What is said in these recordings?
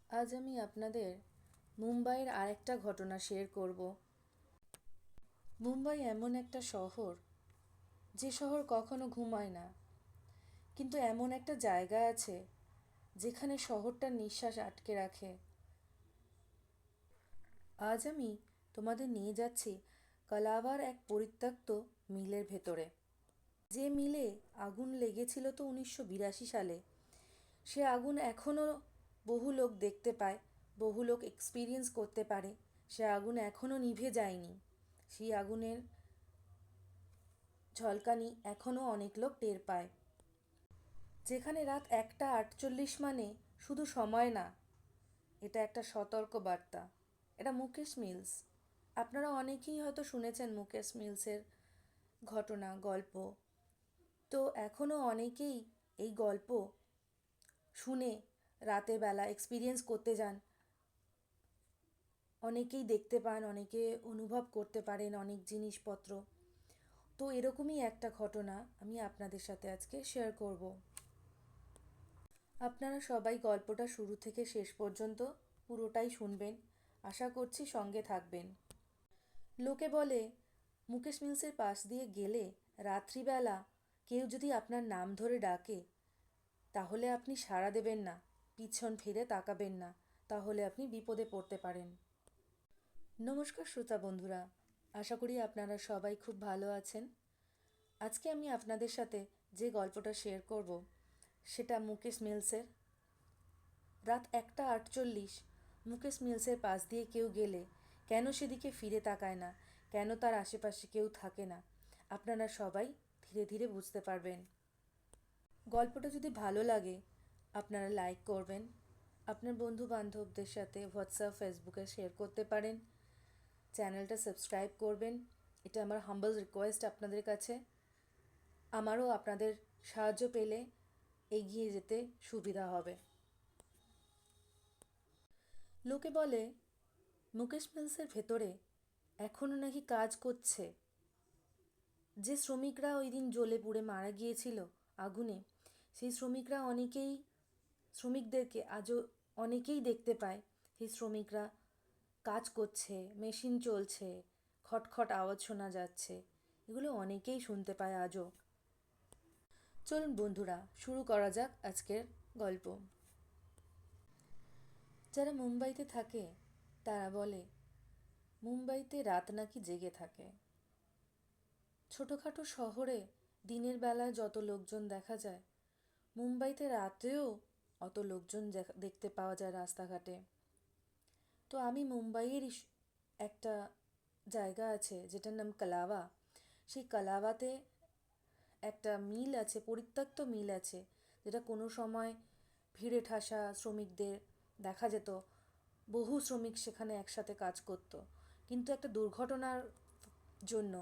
আজ আমি আপনাদের মুম্বাইয়ের আরেকটা ঘটনা শেয়ার করব। মুম্বাই এমন একটা শহর, যে শহর কখনো ঘুমায় না, কিন্তু এমন একটা জায়গা আছে যেখানে শহরটার নিঃশ্বাস আটকে রাখে। আজ আমি তোমাদের নিয়ে যাচ্ছি কালাওয়ার এক পরিত্যক্ত মিলের ভেতরে। যে মিলে আগুন লেগেছিল তো 1982 সালে। সে আগুন এখনও বহু লোক দেখতে পায়, বহু লোক এক্সপিরিয়েন্স করতে পারে। সে আগুন এখনও নিভে যায়নি। সেই আগুনের ঝলকানি এখনও অনেক লোক টের পায়। যেখানে রাত 1:48 মানে শুধু সময় না, এটা একটা সতর্ক বার্তা। এটা মুকেশ মিলস। আপনারা অনেকেই হয়তো শুনেছেন মুকেশ মিলসের ঘটনা, গল্প। তো এখনও অনেকেই এই গল্প শুনে রাতের বেলা এক্সপিরিয়েন্স করতে যান। অনেকেই দেখতে পান, অনেকে অনুভব করতে পারেন অনেক জিনিসপত্র। তো এরকমই একটা ঘটনা আমি আপনাদের সাথে আজকে শেয়ার করব। আপনারা সবাই গল্পটা শুরু থেকে শেষ পর্যন্ত পুরোটাই শুনবেন। আশা করছি সঙ্গে থাকবেন। লোকে বলে মুকেশ মিলসের পাশ দিয়ে গেলে রাত্রিবেলা কেউ যদি আপনার নাম ধরে ডাকে, তাহলে আপনি সাড়া দেবেন না, পিছন ফিরে তাকাবেন না, তাহলে আপনি বিপদে পড়তে পারেন। নমস্কার শ্রোতা বন্ধুরা, আশা করি আপনারা সবাই খুব ভালো আছেন। আজকে আমি আপনাদের সাথে যে গল্পটা শেয়ার করব সেটা মুকেশ মিলসের। রাত 1:48 মুকেশ মিলসের পাশ দিয়ে কেউ গেলে কেন সেদিকে ফিরে তাকায় না, কেন তার আশেপাশে কেউ থাকে না, আপনারা সবাই ধীরে ধীরে বুঝতে পারবেন। গল্পটা যদি ভালো লাগে আপনারা লাইক করবেন, আপনার বন্ধু বান্ধবদের সাথে হোয়াটসঅ্যাপ, ফেসবুকে শেয়ার করতে পারেন, চ্যানেলটা সাবস্ক্রাইব করবেন। এটা আমার হাম্বল রিকোয়েস্ট আপনাদের কাছে। আমারও আপনাদের সাহায্য পেলে এগিয়ে যেতে সুবিধা হবে। লোকে বলে মুকেশ মিলসের ভেতরে এখনও নাকি কাজ করছে। যে শ্রমিকরা ওই দিন জ্বলে পুড়ে মারা গিয়েছিল আগুনে, সেই শ্রমিকদেরকে আজও অনেকেই দেখতে পায়। সেই শ্রমিকরা কাজ করছে, মেশিন চলছে, খটখট আওয়াজ শোনা যাচ্ছে, এগুলো অনেকেই শুনতে পায় আজও। চলুন বন্ধুরা, শুরু করা যাক আজকের গল্প। যারা মুম্বাইতে থাকে তারা বলে মুম্বাইতে রাত নাকি জেগে থাকে। ছোটোখাটো শহরে দিনের বেলায় যত লোকজন দেখা যায়, মুম্বাইতে রাতেও অত লোকজন দেখতে পাওয়া যায় রাস্তাঘাটে। তো আমি মুম্বাইয়েরই একটা জায়গা আছে যেটার নাম কালাওয়া। সেই কালাওয়াতে একটা মিল আছে, পরিত্যক্ত মিল আছে, যেটা কোনো সময় ভিড়ে ঠাসা শ্রমিকদের দেখা যেত। বহু শ্রমিক সেখানে একসাথে কাজ করত, কিন্তু একটা দুর্ঘটনার জন্য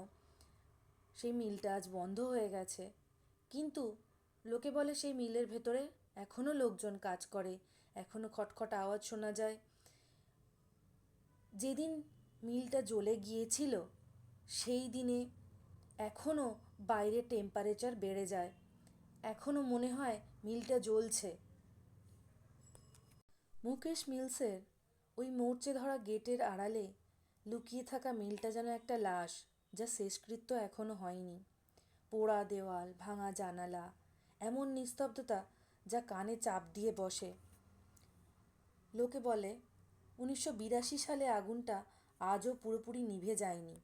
সেই মিলটা আজ বন্ধ হয়ে গেছে। কিন্তু লোকে বলে সেই মিলের ভেতরে এখনও লোকজন কাজ করে, এখনও খটখট আওয়াজ শোনা যায়। যেদিন মিলটা জ্বলে গিয়েছিল সেই দিনে এখনও বাইরে টেম্পারেচার বেড়ে যায়, এখনও মনে হয় মিলটা জ্বলছে। মুকেশ মিলসের ওই মরচে ধরা গেটের আড়ালে লুকিয়ে থাকা মিলটা যেন একটা লাশ, যা শেষকৃত্য এখনও হয়নি। পোড়া দেওয়াল, ভাঙা জানালা, এমন নিস্তব্ধতা যা কানে চাপ দিয়ে বসে। লোকে বলে 1982 সালে আগুনটা আজও পুরোপুরি নিভে যায়নি।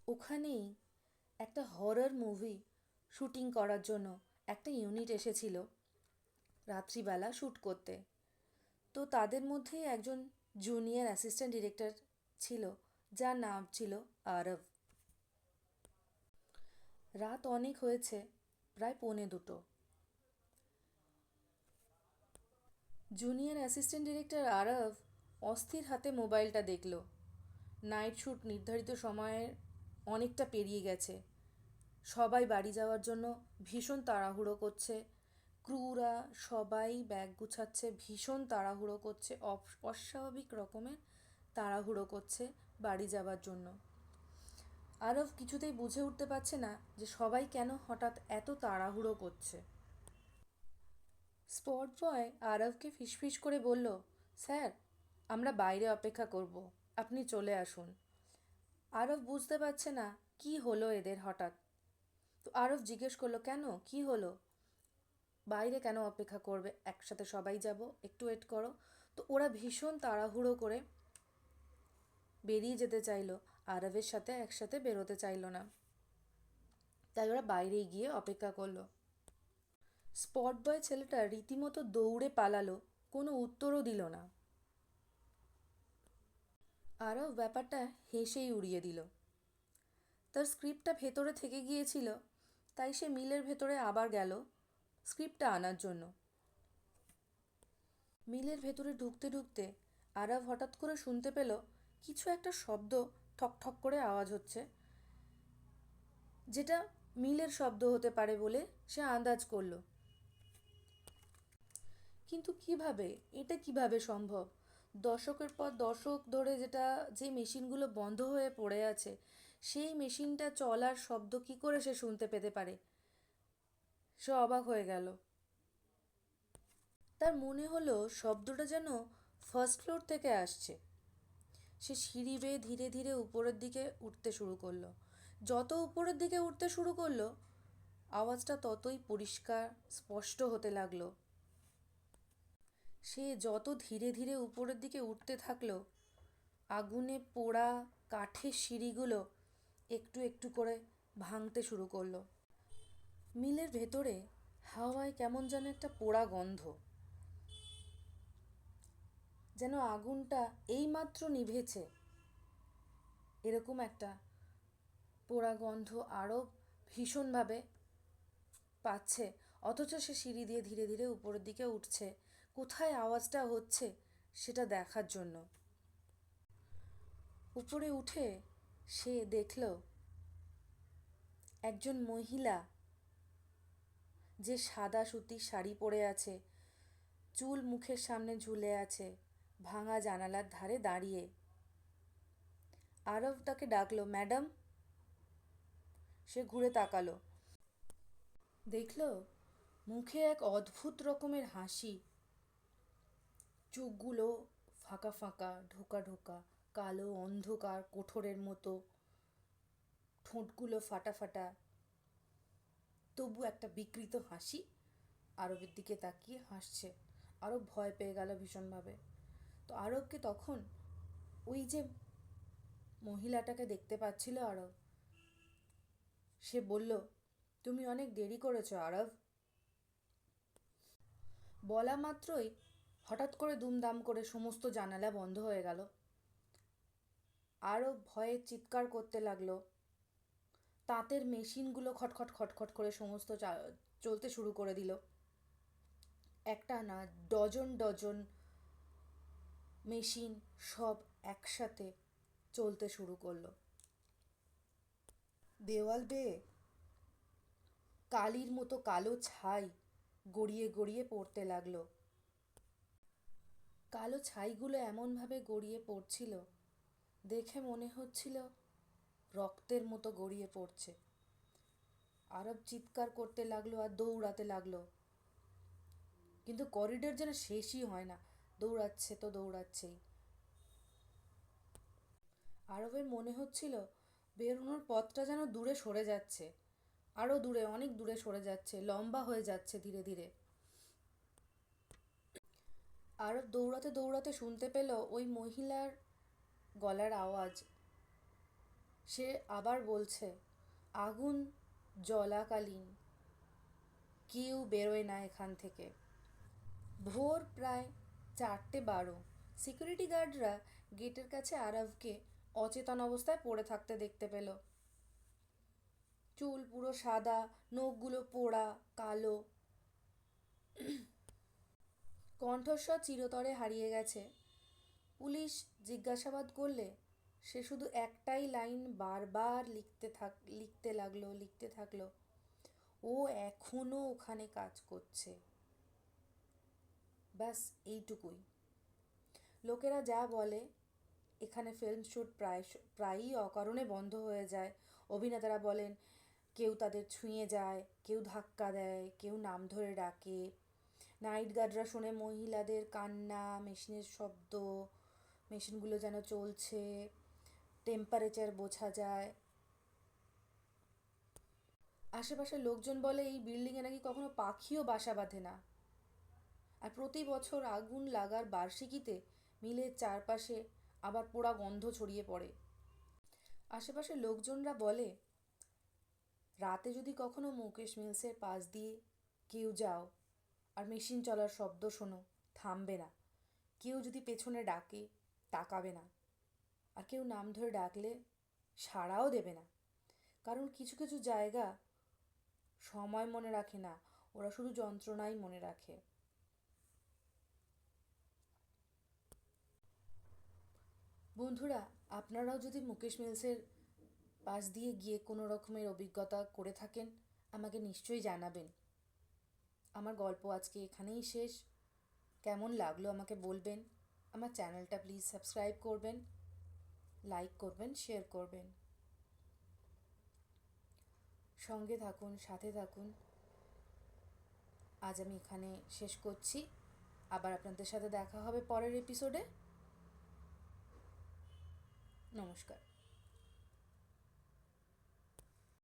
ওখানেই একটা হরর মুভি শুটিং করার জন্য একটা ইউনিট এসেছিল রাত্রিবেলা শ্যুট করতে। তো তাদের মধ্যেই একজন জুনিয়র অ্যাসিস্ট্যান্ট ডিরেক্টর ছিল, যার নাম ছিল আরব। রাত অনেক হয়েছে, প্রায় 1:45। জুনিয়র অ্যাসিস্ট্যান্ট ডিরেক্টর আরব অস্থির হাতে মোবাইলটা দেখল। নাইট শ্যুট নির্ধারিত সময়ের অনেকটা পেরিয়ে গেছে। সবাই বাড়ি যাওয়ার জন্য ভীষণ তাড়াহুড়ো করছে। ক্রুরা সবাই ব্যাগ গুছাচ্ছে, ভীষণ তাড়াহুড়ো করছে, অস্বাভাবিক রকমের তাড়াহুড়ো করছে বাড়ি যাওয়ার জন্য। আরব কিছুতেই বুঝে উঠতে পারছে না যে সবাই কেন হঠাৎ এত তাড়াহুড়ো করছে। স্পট বয় আরবকে ফিসফিস করে বলল, স্যার, আমরা বাইরে অপেক্ষা করব, আপনি চলে আসুন। আরব বুঝতে পারছে না কি হলো এদের হঠাৎ। তো আরব জিজ্ঞেস করলো, কেন, কি হলো? বাইরে কেন অপেক্ষা করবে, একসাথে সবাই যাব, একটু ওয়েট করো। তো ওরা ভীষণ তাড়াহুড়ো করে বেরিয়ে যেতে চাইলো, আরবের সাথে একসাথে বেরোতে চাইলো না। তাই ওরা বাইরে গিয়ে অপেক্ষা করলো। স্পট বয় ছেলেটা রীতিমতো দৌড়ে পালালো, কোনো উত্তরও দিল না। আরব ব্যাপারটা হেসেই উড়িয়ে দিল। তার স্ক্রিপ্টটা ভেতরে থেকে গিয়েছিল, তাই সে মিলের ভেতরে আবার গেল স্ক্রিপ্টটা আনার জন্য। মিলের ভেতরে ঢুকতে ঢুকতে আরব হঠাৎ করে শুনতে পেল কিছু একটা শব্দ, ঠক ঠক করে আওয়াজ হচ্ছে, যেটা মিলের শব্দ হতে পারে বলে সে আন্দাজ করলো। কিন্তু কিভাবে, এটা কিভাবে সম্ভব? দশকের পর দশক ধরে যে মেশিনগুলো বন্ধ হয়ে পড়ে আছে, সেই মেশিনটা চলার শব্দ কি করে সে শুনতে পেতে পারে? সে অবাক হয়ে গেল। তার মনে হলো শব্দটা যেন ফার্স্ট ফ্লোর থেকে আসছে। সে সিঁড়ি বেয়ে ধীরে ধীরে উপরের দিকে উঠতে শুরু করলো। যত উপরের দিকে উঠতে শুরু করলো, আওয়াজটা ততই পরিষ্কার, স্পষ্ট হতে লাগলো। সে যত ধীরে ধীরে উপরের দিকে উঠতে থাকলো, আগুনে পোড়া কাঠের সিঁড়িগুলো একটু একটু করে ভাঙতে শুরু করলো। মিলের ভেতরে হাওয়ায় কেমন যেন একটা পোড়া গন্ধ, যেন আগুনটা এইমাত্র নিভেছে, এরকম একটা পোড়া গন্ধ আরও ভীষণভাবে পাচ্ছে। অথচ সে সিঁড়ি দিয়ে ধীরে ধীরে উপরের দিকে উঠছে, কোথায় আওয়াজটা হচ্ছে সেটা দেখার জন্য। উপরে উঠে সে দেখল একজন মহিলা, যে সাদা সুতির শাড়ি পরে আছে, চুল মুখের সামনে ঝুলে আছে, ভাঙা জানালার ধারে দাঁড়িয়ে। আরব তাকে ডাকলো, ম্যাডাম। সে ঘুরে তাকালো, দেখল মুখে এক অদ্ভুত রকমের হাসি, চোখগুলো ফাঁকা ফাঁকা, ঢোকা ঢোকা, কালো অন্ধকার কোঠরের মতো, ঠোঁটগুলো ফাটা ফাটা, তবু একটা বিকৃত হাসি। আরবের দিকে তাকিয়ে হাসছে। আরব ভয় পেয়ে গেল ভীষণভাবে। তো আরবকে তখন ওই যে মহিলাটাকে দেখতে পাচ্ছিল আরব, সে বলল, তুমি অনেক দেরি করেছো আরব। বলা মাত্রই হঠাৎ করে দুমদাম করে সমস্ত জানালা বন্ধ হয়ে গেল। আরব ভয়ে চিৎকার করতে লাগলো। তাঁতের মেশিনগুলো খটখট খটখট করে সমস্ত চলতে শুরু করে দিল। একটা না, ডজন ডজন মেশিন সব একসাথে চলতে শুরু করলো। দেওয়াল বেয়ে কালির মতো কালো ছাই গড়িয়ে গড়িয়ে পড়তে লাগলো। কালো ছাইগুলো এমনভাবে গড়িয়ে পড়ছিল, দেখে মনে হচ্ছিল রক্তের মতো গড়িয়ে পড়ছে। আরব চিৎকার করতে লাগলো আর দৌড়াতে লাগলো, কিন্তু করিডোর যেন শেষই হয় না, দৌড়াচ্ছে তো দৌড়াচ্ছেই। আরবের মনে হচ্ছিল বেরোনোর পথটা যেন দূরে সরে যাচ্ছে, আরও দূরে, অনেক দূরে সরে যাচ্ছে, লম্বা হয়ে যাচ্ছে ধীরে ধীরে। আরব দৌড়াতে দৌড়াতে শুনতে পেল ওই মহিলার গলার আওয়াজ। সে আবার বলছে, আগুন জ্বলাকালীন কেউ বেরোয় না এখান থেকে। ভোর প্রায় 4:12। সিকিউরিটি গার্ডরা গেটের কাছে আরবকে অচেতন অবস্থায় পড়ে থাকতে দেখতে পেল। চুল পুরো সাদা, নখগুলো পোড়া কালো, কণ্ঠস্বর চিরতরে হারিয়ে গেছে। পুলিশ জিজ্ঞাসাবাদ করলে সে শুধু একটাই লাইন বারবার লিখতে থাকলো, ও এখনো ওখানে কাজ করছে। ব্যাস এইটুকুই। লোকেরা যা বলে, এখানে ফিল্ম শ্যুট প্রায়ই অকারণে বন্ধ হয়ে যায়। অভিনেতারা বলেন, কেউ তাদের ছুঁয়ে যায়, কেউ ধাক্কা দেয়, কেউ নাম ধরে ডাকে, নাইট গার্ডরা শোনে মহিলাদের কান্না, মেশিনের শব্দ, মেশিনগুলো যেন চলছে, টেম্পারেচার বোঝা যায়। আশেপাশের লোকজন বলে এই বিল্ডিংয়ে নাকি কখনো পাখিও বাসা বাঁধে না। আর প্রতি বছর আগুন লাগার বার্ষিকীতে মিলের চারপাশে আবার পোড়া গন্ধ ছড়িয়ে পড়ে। আশেপাশের লোকজনরা বলে রাতে যদি কখনো মুকেশ মিলসের পাশ দিয়ে কেউ যাও আর মেশিন চলার শব্দ শোনো, থামবে না। কেউ যদি পেছনে ডাকে, তাকাবে না। আর কেউ নাম ধরে ডাকলে সাড়াও দেবে না। কারণ কিছু কিছু জায়গা সময় মনে রাখে না, ওরা শুধু যন্ত্রণাই মনে রাখে। বন্ধুরা, আপনারাও যদি মুকেশ মিলসের পাশ দিয়ে গিয়ে কোনো রকমের অভিজ্ঞতা করে থাকেন, আমাকে নিশ্চয়ই জানাবেন। আমার গল্প আজকে এখানেই শেষ। কেমন লাগলো আমাকে বলবেন। আমার চ্যানেলটা প্লিজ সাবস্ক্রাইব করবেন, লাইক করবেন, শেয়ার করবেন। সঙ্গে থাকুন, সাথে থাকুন। আজ আমি এখানে শেষ করছি। আবার আপনাদের সাথে দেখা হবে পরের এপিসোডে। নমস্কার।